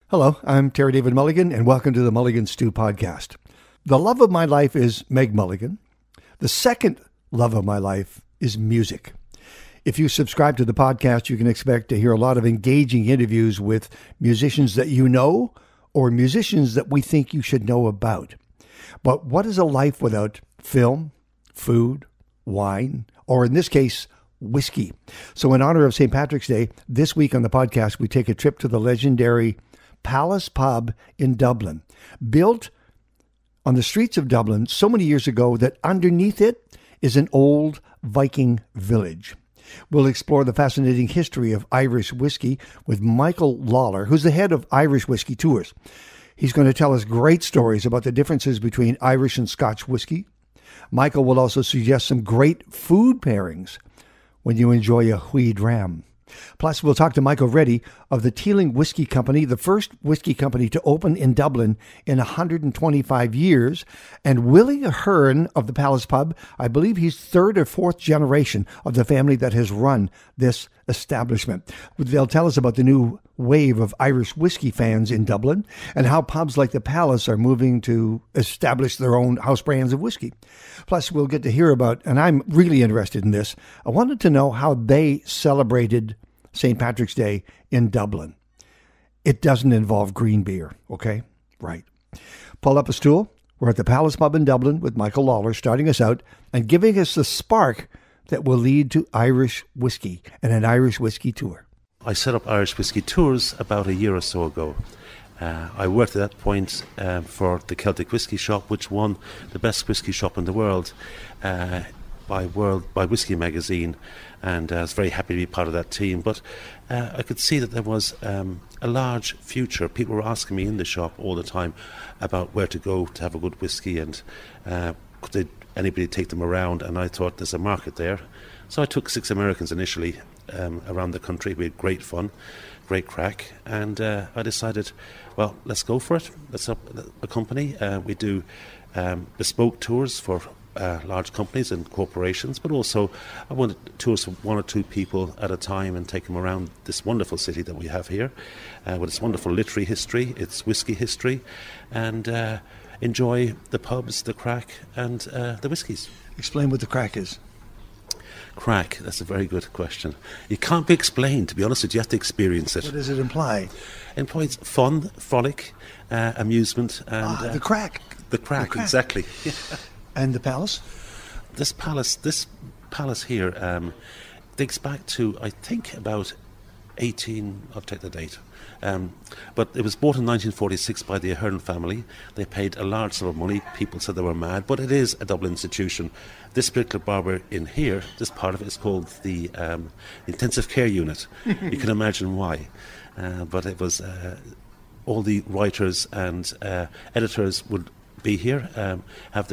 Hello, I'm Terry David Mulligan, and welcome to the Mulligan Stew Podcast. The love of my life is Meg Mulligan. The second love of my life is music. If you subscribe to the podcast, you can expect to hear a lot of engaging interviews with musicians that you know or musicians that we think you should know about. But what is a life without film, food, wine, or in this case, whiskey? So in honor of St. Patrick's Day, this week on the podcast, we take a trip to the legendary Palace Pub in Dublin, built on the streets of Dublin so many years ago that underneath it is an old Viking village. We'll explore the fascinating history of Irish whiskey with Michael Lawlor, who's the head of Irish Whiskey Tours. He's going to tell us great stories about the differences between Irish and Scotch whiskey. Michael will also suggest some great food pairings when you enjoy a dram. Plus, we'll talk to Michael Reddy of the Teeling Whiskey Company, the first whiskey company to open in Dublin in 125 years. And Willie Ahern of the Palace Pub, I believe he's third or fourth generation of the family that has run this establishment. They'll tell us about the new wave of Irish whiskey fans in Dublin and how pubs like the Palace are moving to establish their own house brands of whiskey. Plus, we'll get to hear about, and I'm really interested in this, I wanted to know how they celebrated St. Patrick's Day in Dublin. It doesn't involve green beer, okay? Right. Pull up a stool. We're at the Palace Pub in Dublin with Michael Lawlor starting us out and giving us the spark that will lead to Irish whiskey and an Irish whiskey tour. I set up Irish Whiskey Tours about a year or so ago. I worked at that point for the Celtic Whisky Shop, which won the best whisky shop in the world by Whisky Magazine, and I was very happy to be part of that team. But I could see that there was a large future. People were asking me in the shop all the time about where to go to have a good whisky, and could anybody take them around, and I thought there's a market there. So I took 6 Americans initially around the country. We had great fun, great crack, and I decided, well, let's go for it. Let's up a company. We do bespoke tours for large companies and corporations, but also I wanted tours for 1 or 2 people at a time and take them around this wonderful city that we have here with its wonderful literary history, its whiskey history, and enjoy the pubs, the crack, and the whiskies. Explain what the crack is. Crack, that's a very good question. It can't be explained, to be honest with you. You have to experience it. What does it imply? It implies fun, frolic, amusement. And the crack. The crack, exactly. And the Palace? This palace here dates back to, I think, about I'll take the date. But it was bought in 1946 by the Ahern family. They paid a large sum of money. People said they were mad, but it is a Dublin institution. This particular barber in here, this part of it is called the intensive care unit. You can imagine why. But it was all the writers and editors would be here,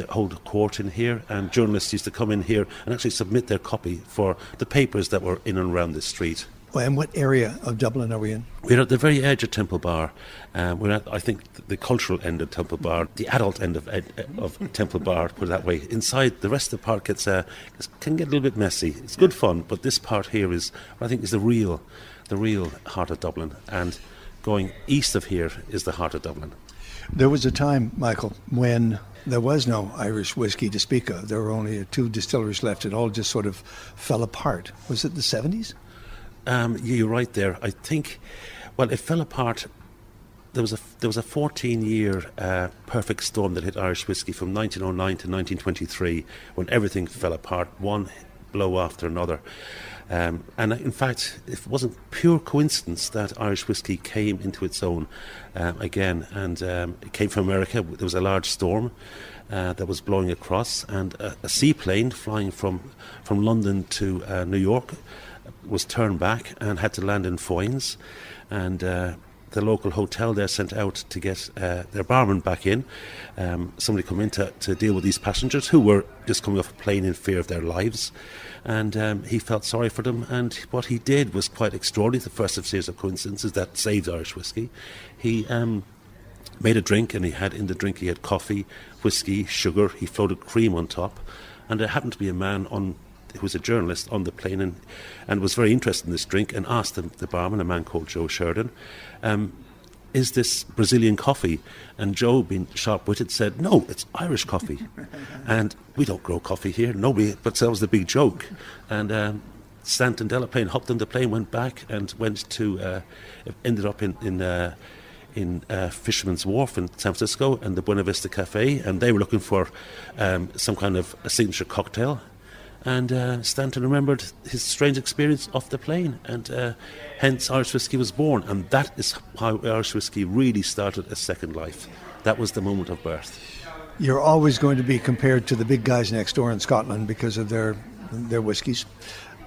hold court in here, and journalists used to come in here and actually submit their copy for the papers that were in and around this street. Well, and what area of Dublin are we in? We're at the very edge of Temple Bar. We're at, I think, the cultural end of Temple Bar, the adult end of Temple Bar, put it that way. Inside, the rest of the park can get a little bit messy. It's good fun, but this part here is, I think, is the real heart of Dublin. And going east of here is the heart of Dublin. There was a time, Michael, when there was no Irish whiskey to speak of. There were only 2 distilleries left. It all just sort of fell apart. Was it the 70s? You're right there. I think, well, it fell apart. There was a 14-year perfect storm that hit Irish whiskey from 1909 to 1923, when everything fell apart, one blow after another. And in fact, it wasn't pure coincidence that Irish whiskey came into its own again, and it came from America. There was a large storm that was blowing across, and a seaplane flying from London to New York was turned back and had to land in Foynes, and the local hotel there sent out to get their barman back in. Somebody come in to deal with these passengers who were just coming off a plane in fear of their lives. And he felt sorry for them, and what he did was quite extraordinary. The first of a series of coincidences that saved Irish whiskey. He made a drink, and in the drink he had coffee, whiskey, sugar. He floated cream on top, and there happened to be a man who was a journalist on the plane and was very interested in this drink, and asked the barman, a man called Joe Sheridan, is this Brazilian coffee? And Joe, being sharp-witted, said, no, it's Irish coffee. And we don't grow coffee here. Nobody, but that was the big joke. And Stanton Delaplane hopped on the plane, went back and went to, ended up in Fisherman's Wharf in San Francisco and the Buena Vista Cafe, and they were looking for some kind of a signature cocktail. And Stanton remembered his strange experience off the plane, and hence Irish whiskey was born. And that is how Irish whiskey really started a second life. That was the moment of birth. You're always going to be compared to the big guys next door in Scotland because of their whiskies.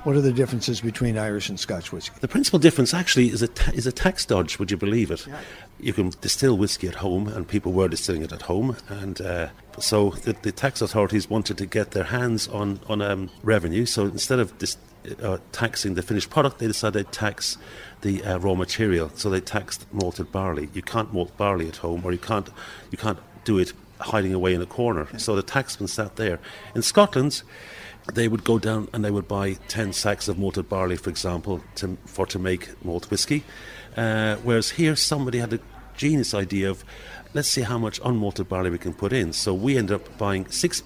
What are the differences between Irish and Scotch whiskey? The principal difference actually is a tax dodge, would you believe it? Yeah. You can distill whiskey at home, and people were distilling it at home, and so the tax authorities wanted to get their hands on revenue. So instead of taxing the finished product, they decided they'd tax the raw material. So they taxed malted barley. You can't malt barley at home, or you can't do it hiding away in a corner. So the taxman sat there. In Scotland, they would go down and they would buy 10 sacks of malted barley, for example, to make malt whiskey. Whereas here, somebody had a genius idea of, let's see how much unmalted barley we can put in. So we ended up buying 6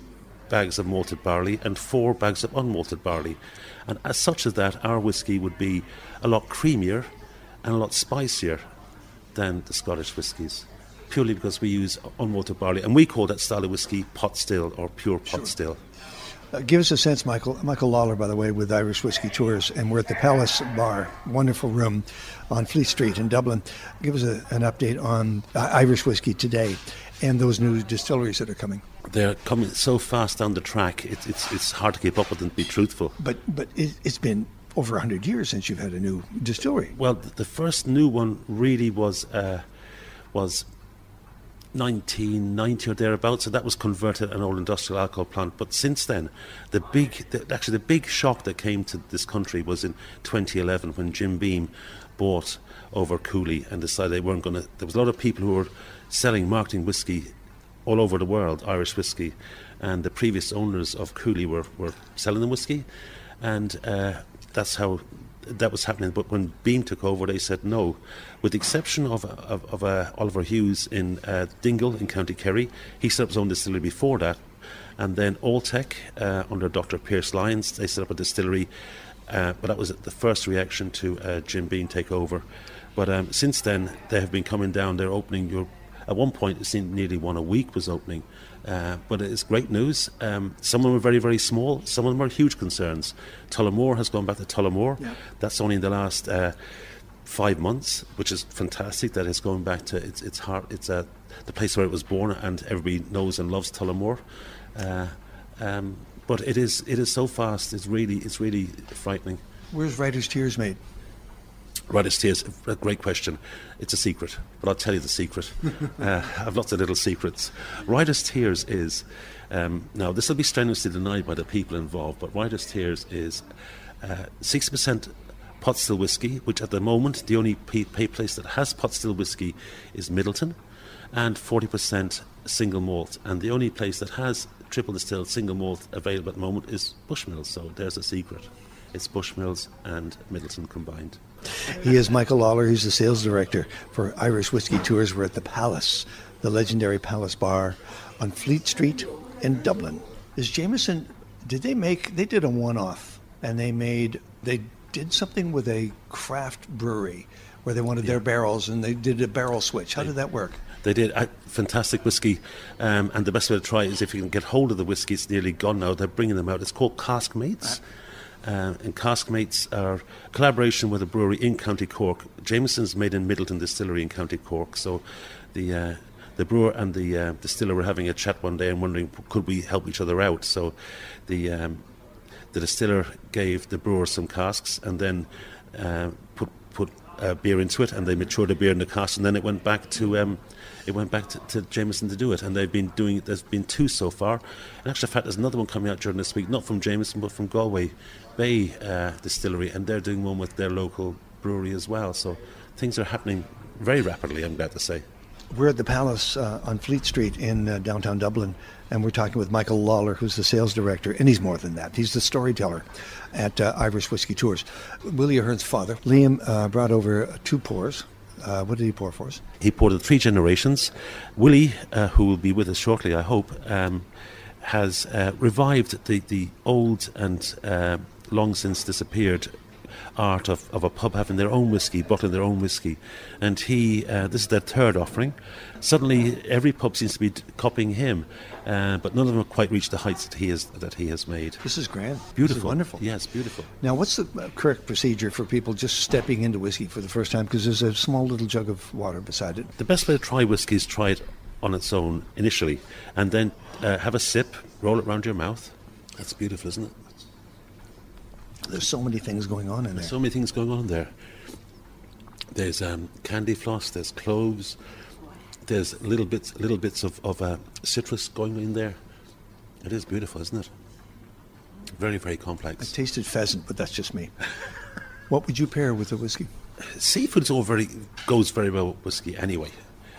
bags of malted barley and 4 bags of unmalted barley. And as such as that, our whiskey would be a lot creamier and a lot spicier than the Scottish whiskies, purely because we use unmalted barley. And we call that style of whiskey pot still or pure pot still. Give us a sense, Michael. Michael Lawlor, by the way, with Irish Whiskey Tours, and we're at the Palace Bar, wonderful room on Fleet Street in Dublin. Give us an update on Irish whiskey today and those new distilleries that are coming. They're coming so fast down the track, it's hard to keep up with them, to be truthful. But it's been over 100 years since you've had a new distillery. Well, the first new one really was 1990 or thereabouts, so that was converted an old industrial alcohol plant. But since then, the big shock that came to this country was in 2011 when Jim Beam bought over Cooley and decided they weren't going to. There was a lot of people who were marketing whiskey all over the world, Irish whiskey, and the previous owners of Cooley were selling them whiskey, and that's how that was happening. But when Beam took over, they said no, with the exception of Oliver Hughes in Dingle in County Kerry. He set up his own distillery before that, and then Alltech under Dr. Pierce Lyons, they set up a distillery, but that was the first reaction to Jim Beam take over. But since then, they have been coming down. They're opening. At one point, it seemed nearly one a week was opening. But it's great news. Some of them are very, very small. Some of them are huge concerns. Tullamore has gone back to Tullamore. Yeah. That's only in the last 5 months, which is fantastic. That it's going back to its heart. It's the place where it was born, and everybody knows and loves Tullamore. But it is so fast. It's really frightening. Where's Writer's Tears made? Writer's Tears, a great question. It's a secret, but I'll tell you the secret. I have lots of little secrets. Writer's Tears is, now this will be strenuously denied by the people involved, but Writer's Tears is 60% pot still whiskey, which at the moment the only place that has pot still whiskey is Middleton, and 40% single malt. And the only place that has triple distilled single malt available at the moment is Bushmills. So there's a secret. It's Bushmills and Middleton combined. He is Michael Lawlor. He's the sales director for Irish Whiskey Tours. We're at the Palace, the legendary Palace Bar on Fleet Street in Dublin. Is Jameson, they did a one-off, and they did something with a craft brewery where they wanted their barrels, and they did a barrel switch. How did that work? They did. Fantastic whiskey, and the best way to try it is if you can get hold of the whiskey. It's nearly gone now. They're bringing them out. It's called Cask Mates. And Cask Mates are a collaboration with a brewery in County Cork. Jameson's made in Middleton Distillery in County Cork. So the brewer and the distiller were having a chat one day and wondering, could we help each other out? So the distiller gave the brewer some casks and then put beer into it, and they matured the beer in the cask, and then it went back to Jameson to do it. And they've been doing it. There's been 2 so far. In actual fact, there's another one coming out during this week, not from Jameson but from Galway Bay Distillery, and they're doing one with their local brewery as well. So things are happening very rapidly, I'm glad to say. We're at the Palace on Fleet Street in downtown Dublin, and we're talking with Michael Lawlor, who's the sales director, and he's more than that. He's the storyteller at Irish Whiskey Tours. Willie Ahern's father, Liam, brought over 2 pours, What did he pour for us? He poured the 3 generations. Willie, who will be with us shortly, I hope, has revived the old and long since disappeared art of a pub having their own whiskey, bottling their own whiskey. And this is their 3rd offering. Suddenly, every pub seems to be copying him, but none of them have quite reached the heights that he has made. This is grand. Beautiful. This is wonderful. Yes, beautiful. Now, what's the correct procedure for people just stepping into whiskey for the first time? Because there's a small little jug of water beside it. The best way to try whiskey is try it on its own initially, and then have a sip, roll it around your mouth. That's beautiful, isn't it? There's so many things going on in there. So many things going on there. There's candy floss, there's cloves, there's little bits of citrus going in there. It is beautiful, isn't it? Very, very complex. I tasted pheasant, but that's just me. What would you pair with a whiskey? Seafood goes very well with whiskey anyway.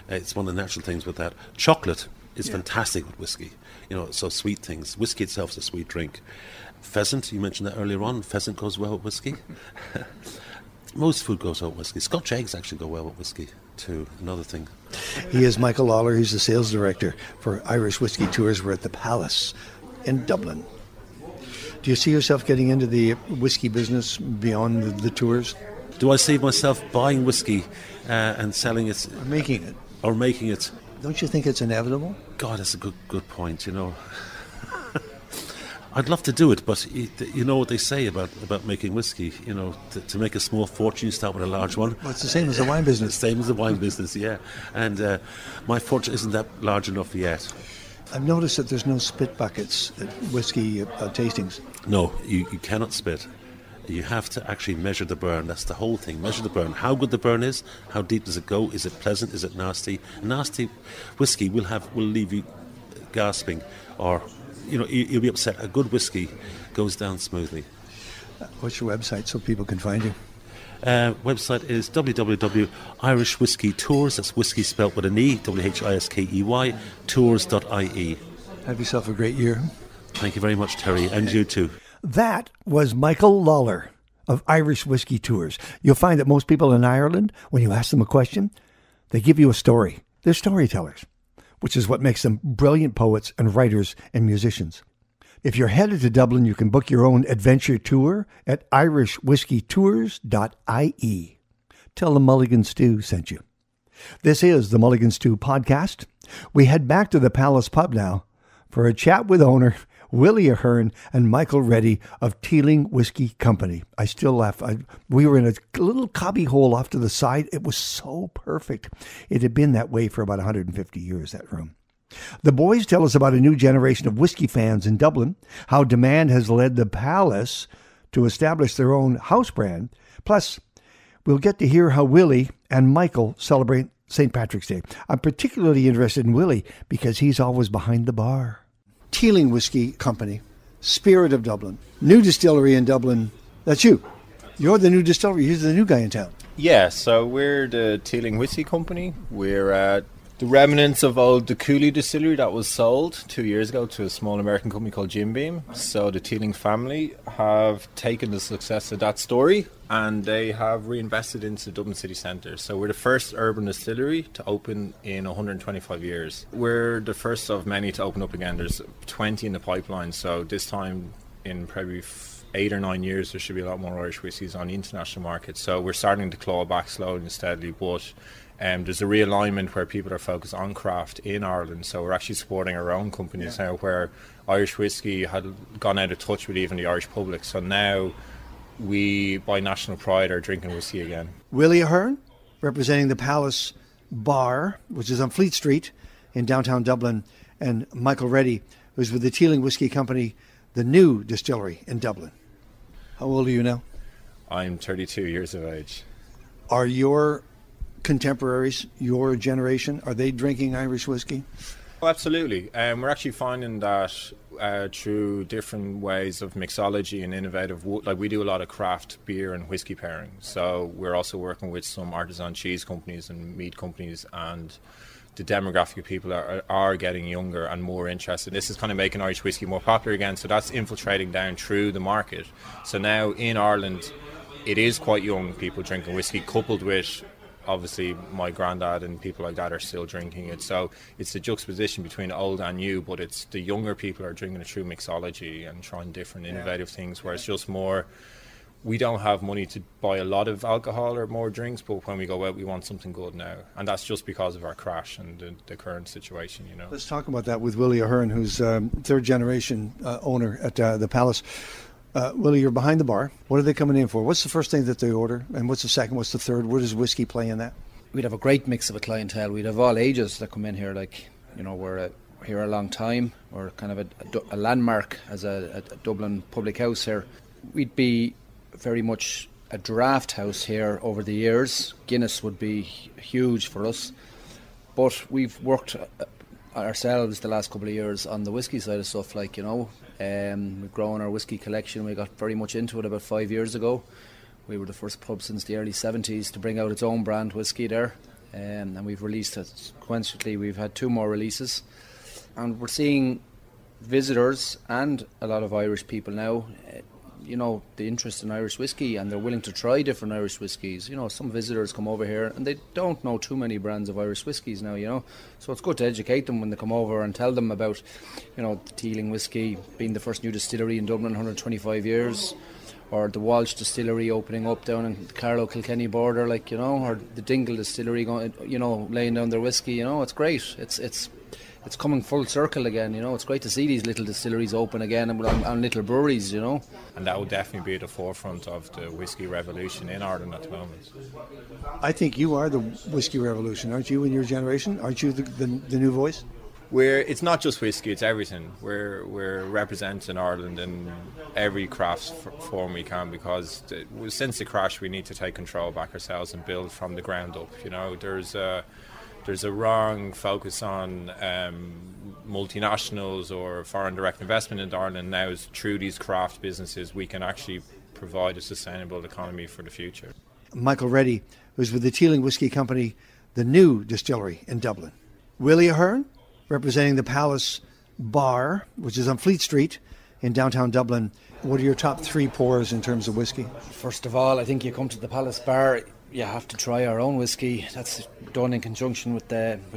It's one of the natural things with that. Chocolate is fantastic with whiskey. So sweet things. Whiskey itself is a sweet drink. Pheasant, you mentioned that earlier on. Pheasant goes well with whiskey. Most food goes well with whiskey. Scotch eggs actually go well with whiskey too. Another thing. He is Michael Lawlor. He's the sales director for Irish Whiskey Tours. We're at the Palace in Dublin. Do you see yourself getting into the whiskey business beyond the tours? Do I see myself buying whiskey and selling it? Or making it. Or Don't you think it's inevitable? God, that's a good point, I'd love to do it, but you know what they say about making whiskey. To make a small fortune, you start with a large one. Well, it's the same as the wine business. Same as the wine business, yeah. And my fortune isn't that large enough yet. I've noticed that there's no spit buckets at whiskey tastings. No, you cannot spit. You have to actually measure the burn. That's the whole thing. Measure the burn. How good the burn is. How deep does it go? Is it pleasant? Is it nasty? Nasty whiskey will leave you gasping, or you'll be upset. A good whiskey goes down smoothly. What's your website so people can find you? Website is www.irishwhiskeytours. That's whiskey spelt with an E, WHISKEY, tours.ie. Have yourself a great year. Thank you very much, Terry, and you too. That was Michael Lawlor of Irish Whiskey Tours. You'll find that most people in Ireland, when you ask them a question, they give you a story. They're storytellers, which is what makes them brilliant poets and writers and musicians. If you're headed to Dublin, you can book your own adventure tour at irishwhiskeytours.ie. Tell them Mulligan Stew sent you. This is the Mulligan Stew podcast. We head back to the Palace Pub now for a chat with owner Willie Ahern and Michael Reddy of Teeling Whiskey Company. I still laugh. We were in a little cubby hole off to the side. It was so perfect. It had been that way for about 150 years, that room. The boys tell us about a new generation of whiskey fans in Dublin, how demand has led the Palace to establish their own house brand. Plus, we'll get to hear how Willie and Michael celebrate St. Patrick's Day. I'm particularly interested in Willie because he's always behind the bar. Teeling Whiskey Company, Spirit of Dublin, new distillery in Dublin. That's you. You're the new distillery. You're the new guy in town. Yeah, so we're the Teeling Whiskey Company. We're the remnants of old the Cooley distillery that was sold 2 years ago to a small American company called Jim Beam. So the Teeling family have taken the success of that story and they have reinvested into Dublin city centre. So we're the first urban distillery to open in 125 years. We're the first of many to open up again. There's 20 in the pipeline, so this time in probably 8 or 9 years there should be a lot more Irish whiskies on the international market. So we're starting to claw back slowly and steadily, but there's a realignment where people are focused on craft in Ireland, so we're actually supporting our own companies now, where Irish whiskey had gone out of touch with even the Irish public. So now we, by national pride, are drinking whiskey again. Willie Ahern, representing the Palace Bar, which is on Fleet Street in downtown Dublin, and Michael Reddy, who's with the Teeling Whiskey Company, the new distillery in Dublin. How old are you now? I'm 32 years of age. Are your contemporaries, your generation, are they drinking Irish whiskey? Oh, absolutely. We're actually finding that through different ways of mixology and innovative, like we do a lot of craft beer and whiskey pairing. So we're also working with some artisan cheese companies and meat companies, and the demographic of people are getting younger and more interested. This is kind of making Irish whiskey more popular again, so that's infiltrating down through the market. So now in Ireland, it is quite young people drinking whiskey, coupled with obviously my granddad and people like that are still drinking it. So it's the juxtaposition between old and new, but it's the younger people are drinking it through mixology and trying different innovative things, where it's just more, we don't have money to buy a lot of alcohol or more drinks, but when we go out we want something good now, and that's just because of our crash and the current situation, you know. Let's talk about that with Willie Ahern, who's third generation owner at the Palace. Willie, you're behind the bar. What are they coming in for? What's the first thing that they order, and what's the second, what's the third? Where does whiskey play in that? We'd have a great mix of a clientele. We'd have all ages that come in here, like, you know, we're here a long time. We're kind of a landmark as a Dublin public house here. We'd be very much a draft house here over the years. Guinness would be huge for us, but we've worked ourselves the last couple of years on the whiskey side of stuff, like, you know. We've grown our whiskey collection. We got very much into it about 5 years ago. We were the first pub since the early 70s to bring out its own brand whiskey there, and we've released it sequentially. We've had 2 more releases, and we're seeing visitors and a lot of Irish people now, you know, the interest in Irish whiskey, and they're willing to try different Irish whiskies. You know, some visitors come over here and they don't know too many brands of Irish whiskies now, you know, so it's good to educate them when they come over and tell them about, you know, the Teeling whiskey being the first new distillery in Dublin in 125 years, or the Walsh distillery opening up down in the Carlow-Kilkenny border, like, you know, or the Dingle distillery going, you know, laying down their whiskey. You know, it's great. It's coming full circle again, you know. It's great to see these little distilleries open again and little breweries, you know. And that would definitely be at the forefront of the whiskey revolution in Ireland at the moment. I think you are the whiskey revolution, aren't you, in your generation? Aren't you the new voice? It's not just whiskey, it's everything. We're representing Ireland in every craft form we can, because since the crash we need to take control back ourselves and build from the ground up. You know, there's a wrong focus on multinationals or foreign direct investment in Ireland. Now is through these craft businesses we can actually provide a sustainable economy for the future. Michael Reddy, who's with the Teeling Whiskey Company, the new distillery in Dublin. Willie Ahern, representing the Palace Bar, which is on Fleet Street in downtown Dublin. What are your top 3 pours in terms of whiskey? First of all, I think you come to the Palace Bar, you have to try our own whiskey. That's done in conjunction with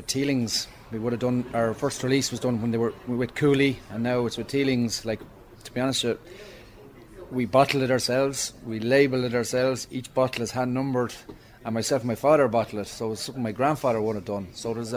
Teelings. We would have done, our first release was done when they were with Cooley, and now it's with Teelings. Like, to be honest with you, we bottle it ourselves, we label it ourselves. Each bottle is hand numbered, and myself and my father bottle it, so it's something my grandfather would have done. So there's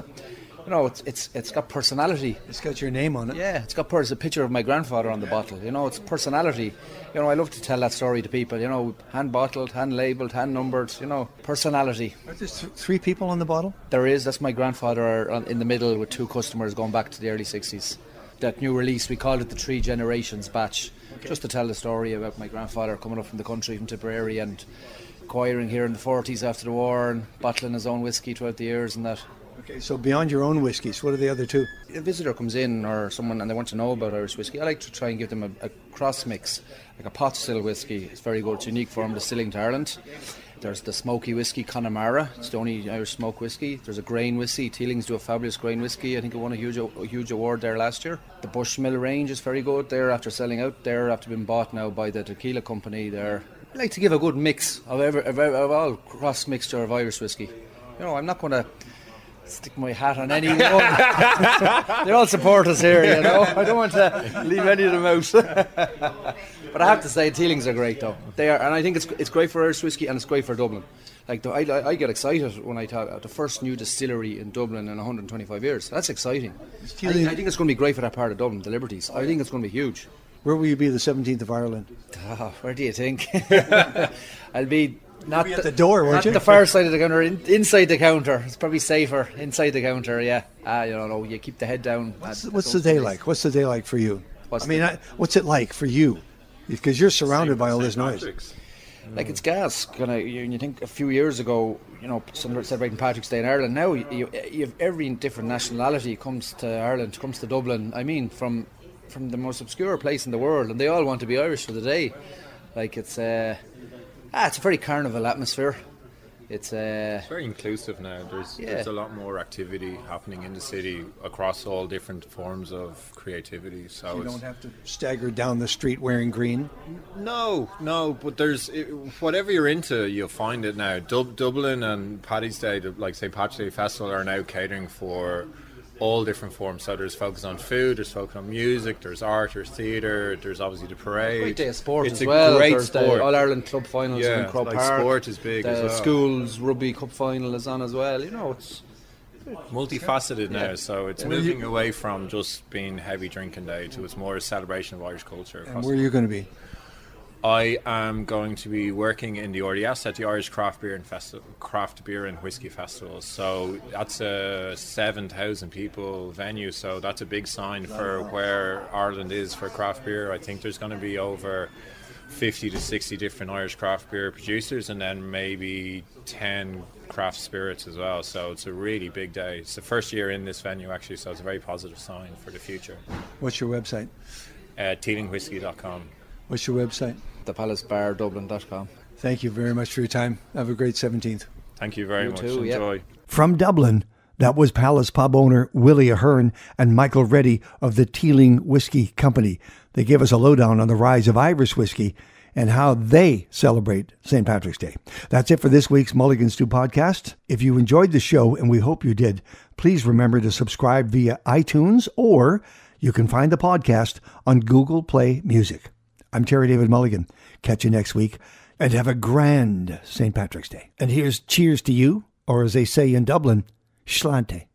you know, it's got personality. It's got your name on it. Yeah, it's got a picture of my grandfather on the bottle. You know, it's personality. You know, I love to tell that story to people. You know, hand bottled, hand labelled, hand numbered. You know, personality. Are there 3 people on the bottle? There is. That's my grandfather in the middle with 2 customers going back to the early 60s. That new release, we called it the 3 Generations batch, just to tell the story about my grandfather coming up from the country, from Tipperary, and acquiring here in the 40s after the war, and bottling his own whiskey throughout the years and that. Okay, so beyond your own whiskies, what are the other 2? A visitor comes in, or someone, and they want to know about Irish whiskey, I like to try and give them a cross mix, like a pot still whiskey. It's very good. It's a unique form of distilling to Ireland. There's the smoky whiskey Connemara. It's the only Irish smoke whiskey. There's a grain whiskey. Teelings do a fabulous grain whiskey. I think it won a huge award there last year. The Bushmill range is very good. They're after selling out. They're after being bought now by the tequila company there. I like to give a good mix of all cross mixture of Irish whiskey. You know, I'm not going to stick my hat on anyone. They're all supporters here, you know. I don't want to leave any of them out. But I have to say, Teelings are great, though. They are, and I think it's great for Irish whiskey, and it's great for Dublin. Like, I get excited when I talk the first new distillery in Dublin in 125 years. That's exciting. I think it's going to be great for that part of Dublin, the Liberties. I think it's going to be huge. Where will you be the 17th of Ireland? Where do you think? I'll be not at the door, won't you? Not the far side of the counter, inside the counter. It's probably safer inside the counter. Yeah, you know, you keep the head down. What's the day like? What's the day like for you? What's it like for you? Because you're surrounded by all this noise. Like, it's gas. You think a few years ago, you know, celebrating Patrick's Day in Ireland. Now you have every different nationality comes to Ireland, comes to Dublin. I mean, from the most obscure place in the world, and they all want to be Irish for the day. Like, it's a very carnival atmosphere. It's very inclusive now. There's a lot more activity happening in the city across all different forms of creativity. So you don't have to stagger down the street wearing green? No, but whatever you're into, you'll find it now. Dublin and Paddy's Day, like St. Patrick's Day Festival, are now catering for all different forms. So there's focus on food, there's focus on music, there's art, there's theatre, there's obviously the parade. Great day of sport it's as well. Great There's sport. the All-Ireland Club Finals in Croke Park. Sport is big as The well. schools Rugby Cup Final is on as well. It's multifaceted now, so it's moving away from just being heavy drinking day to it's more a celebration of Irish culture. And where are you going to be? I am going to be working in the RDS at the Irish Craft Beer and Whiskey Festival. So that's a 7,000 people venue. So that's a big sign for where Ireland is for craft beer. I think there's going to be over 50 to 60 different Irish craft beer producers, and then maybe 10 craft spirits as well. So it's a really big day. It's the first year in this venue actually, so it's a very positive sign for the future. What's your website? Teelingwhiskey.com. What's your website? thepalacebardublin.com. Thank you very much for your time. Have a great 17th. Thank you very much. Too, Enjoy. From Dublin, that was Palace pub owner Willie Ahern and Michael Reddy of the Teeling Whiskey Company. They gave us a lowdown on the rise of Irish whiskey and how they celebrate St. Patrick's Day. That's it for this week's Mulligan Stew podcast. If you enjoyed the show, and we hope you did, please remember to subscribe via iTunes, or you can find the podcast on Google Play Music. I'm Terry David Mulligan. Catch you next week, and have a grand St. Patrick's Day. And here's cheers to you, or as they say in Dublin, Slánte.